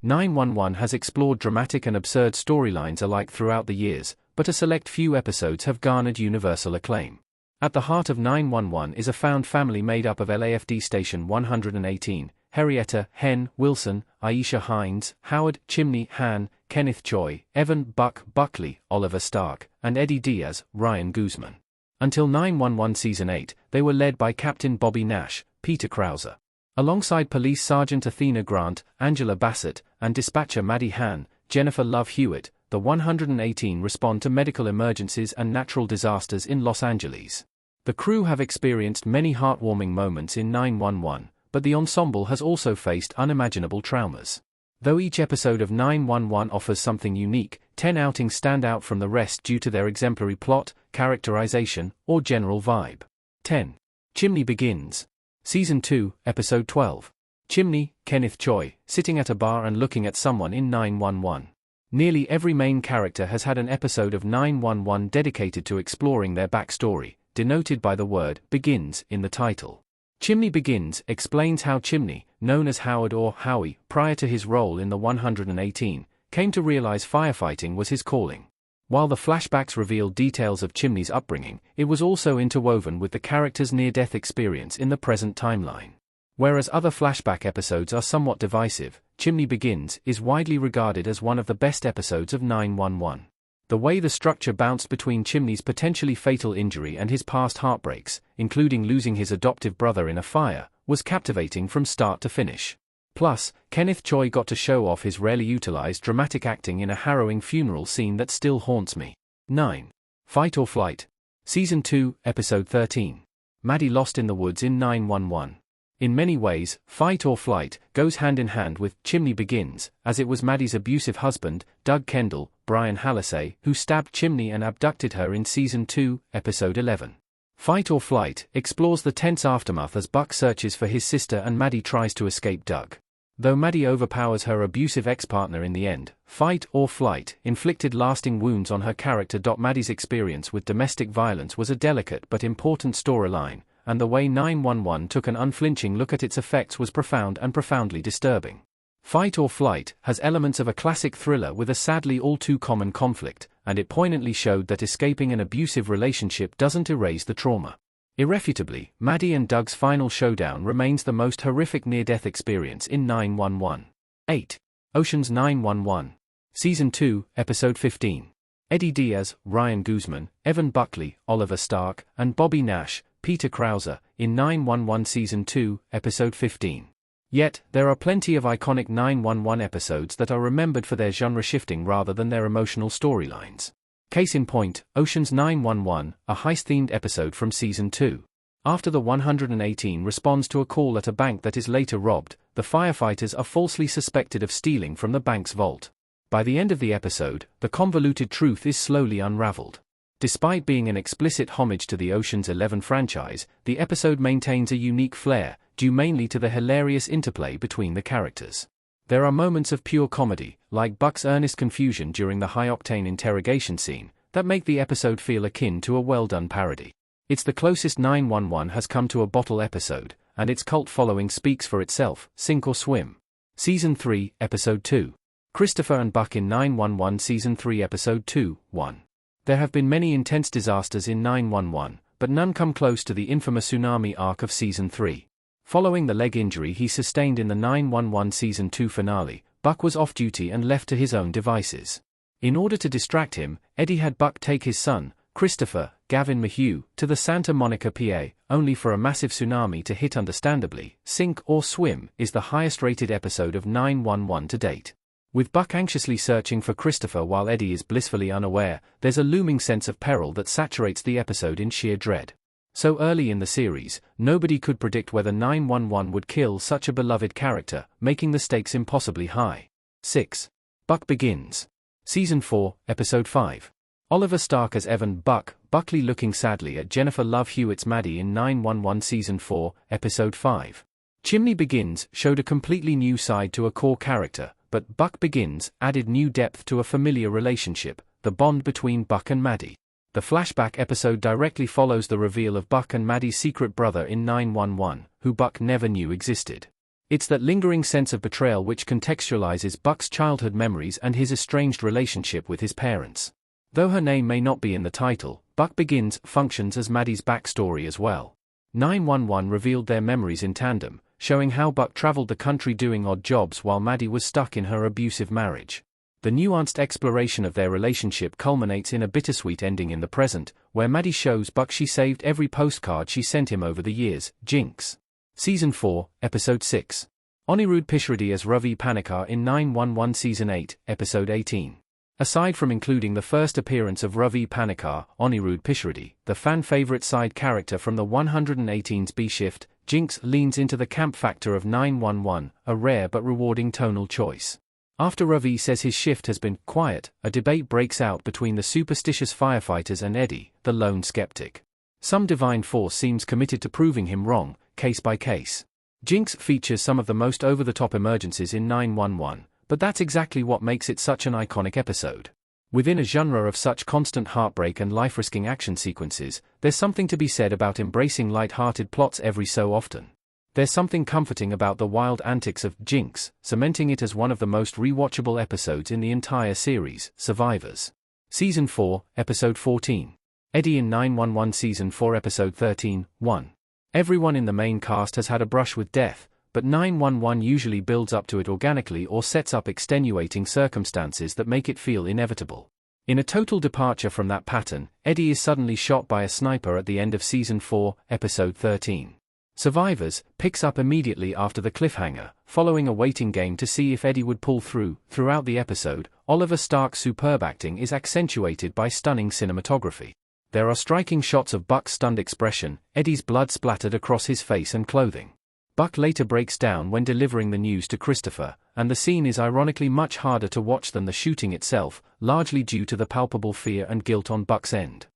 911 has explored dramatic and absurd storylines alike throughout the years, but a select few episodes have garnered universal acclaim. At the heart of 911 is a found family made up of LAFD Station 118, Henrietta, Hen, Wilson, Aisha Hines, Howard, Chimney, Han, Kenneth Choi, Evan, Buck, Buckley, Oliver Stark, and Eddie Diaz, Ryan Guzman. Until 911 Season 8, they were led by Captain Bobby Nash, Peter Krause. Alongside Police Sergeant Athena Grant, Angela Bassett, and Dispatcher Maddie Han, Jennifer Love Hewitt, the 118 respond to medical emergencies and natural disasters in Los Angeles. The crew have experienced many heartwarming moments in 911, but the ensemble has also faced unimaginable traumas. Though each episode of 911 offers something unique, 10 outings stand out from the rest due to their exemplary plot, characterization, or general vibe. 10. Chimney Begins. Season 2, Episode 12. Chimney, Kenneth Choi, sitting at a bar and looking at someone in 911. Nearly every main character has had an episode of 911 dedicated to exploring their backstory, denoted by the word begins in the title. Chimney Begins explains how Chimney, known as Howard or Howie, prior to his role in the 118, came to realize firefighting was his calling. While the flashbacks revealed details of Chimney's upbringing, it was also interwoven with the character's near-death experience in the present timeline. Whereas other flashback episodes are somewhat divisive, Chimney Begins is widely regarded as one of the best episodes of 911. The way the structure bounced between Chimney's potentially fatal injury and his past heartbreaks, including losing his adoptive brother in a fire, was captivating from start to finish. Plus, Kenneth Choi got to show off his rarely utilized dramatic acting in a harrowing funeral scene that still haunts me. 9. Fight or Flight. Season 2, Episode 13. Maddie Lost in the Woods in 911. In many ways, Fight or Flight goes hand in hand with Chimney Begins, as it was Maddie's abusive husband, Doug Kendall, Brian Hallisey, who stabbed Chimney and abducted her in Season 2, Episode 11. Fight or Flight explores the tense aftermath as Buck searches for his sister and Maddie tries to escape Doug. Though Maddie overpowers her abusive ex-partner in the end, Fight or Flight inflicted lasting wounds on her character. Maddie's experience with domestic violence was a delicate but important storyline, and the way 911 took an unflinching look at its effects was profound and profoundly disturbing. Fight or Flight has elements of a classic thriller with a sadly all too common conflict, and it poignantly showed that escaping an abusive relationship doesn't erase the trauma. Irrefutably, Maddie and Doug's final showdown remains the most horrific near-death experience in 911. 8. Ocean's 911. Season 2, Episode 15. Eddie Diaz, Ryan Guzman, Evan Buckley, Oliver Stark, and Bobby Nash, Peter Krause, in 911 Season 2, Episode 15. Yet, there are plenty of iconic 911 episodes that are remembered for their genre shifting rather than their emotional storylines. Case in point, Ocean's 911, a heist-themed episode from Season 2. After the 118 responds to a call at a bank that is later robbed, the firefighters are falsely suspected of stealing from the bank's vault. By the end of the episode, the convoluted truth is slowly unraveled. Despite being an explicit homage to the Ocean's 11 franchise, the episode maintains a unique flair, due mainly to the hilarious interplay between the characters. There are moments of pure comedy, like Buck's earnest confusion during the high-octane interrogation scene, that make the episode feel akin to a well-done parody. It's the closest 911 has come to a bottle episode, and its cult following speaks for itself. Sink or Swim. Season 3, Episode 2. Christopher and Buck in 911 Season 3 Episode 2, 1. There have been many intense disasters in 911, but none come close to the infamous tsunami arc of Season 3. Following the leg injury he sustained in the 911 Season 2 finale, Buck was off-duty and left to his own devices. In order to distract him, Eddie had Buck take his son, Christopher, Gavin Mayhew, to the Santa Monica PA, only for a massive tsunami to hit. Understandably, Sink or Swim is the highest-rated episode of 911 to date. With Buck anxiously searching for Christopher while Eddie is blissfully unaware, there's a looming sense of peril that saturates the episode in sheer dread. So early in the series, nobody could predict whether 911 would kill such a beloved character, making the stakes impossibly high. 6. Buck Begins. Season 4, Episode 5. Oliver Stark as Evan Buck, Buckley looking sadly at Jennifer Love Hewitt's Maddie in 911 Season 4, Episode 5. Chimney Begins showed a completely new side to a core character, but Buck Begins added new depth to a familiar relationship, the bond between Buck and Maddie. The flashback episode directly follows the reveal of Buck and Maddie's secret brother in 911, who Buck never knew existed. It's that lingering sense of betrayal which contextualizes Buck's childhood memories and his estranged relationship with his parents. Though her name may not be in the title, Buck Begins functions as Maddie's backstory as well. 911 revealed their memories in tandem, showing how Buck traveled the country doing odd jobs while Maddie was stuck in her abusive marriage. The nuanced exploration of their relationship culminates in a bittersweet ending in the present, where Maddie shows Buck she saved every postcard she sent him over the years. Jinx. Season 4, Episode 6. Anirudh Pishradi as Ravi Panikar in 911 Season 8, Episode 18. Aside from including the first appearance of Ravi Panikar, Anirudh Pishradi, the fan-favorite side character from the 118's B-Shift, Jinx leans into the camp factor of 911, a rare but rewarding tonal choice. After Ravi says his shift has been quiet, a debate breaks out between the superstitious firefighters and Eddie, the lone skeptic. Some divine force seems committed to proving him wrong, case by case. Jinx features some of the most over-the-top emergencies in 911, but that's exactly what makes it such an iconic episode. Within a genre of such constant heartbreak and life-risking action sequences, there's something to be said about embracing light-hearted plots every so often. There's something comforting about the wild antics of Jinx, cementing it as one of the most rewatchable episodes in the entire series. Survivors. Season 4, Episode 14. Eddie in 911 Season 4 Episode 13, 1. Everyone in the main cast has had a brush with death, but 911 usually builds up to it organically or sets up extenuating circumstances that make it feel inevitable. In a total departure from that pattern, Eddie is suddenly shot by a sniper at the end of Season 4, Episode 13. Survivors picks up immediately after the cliffhanger, following a waiting game to see if Eddie would pull through. Throughout the episode, Oliver Stark's superb acting is accentuated by stunning cinematography. There are striking shots of Buck's stunned expression, Eddie's blood splattered across his face and clothing. Buck later breaks down when delivering the news to Christopher, and the scene is ironically much harder to watch than the shooting itself, largely due to the palpable fear and guilt on Buck's end.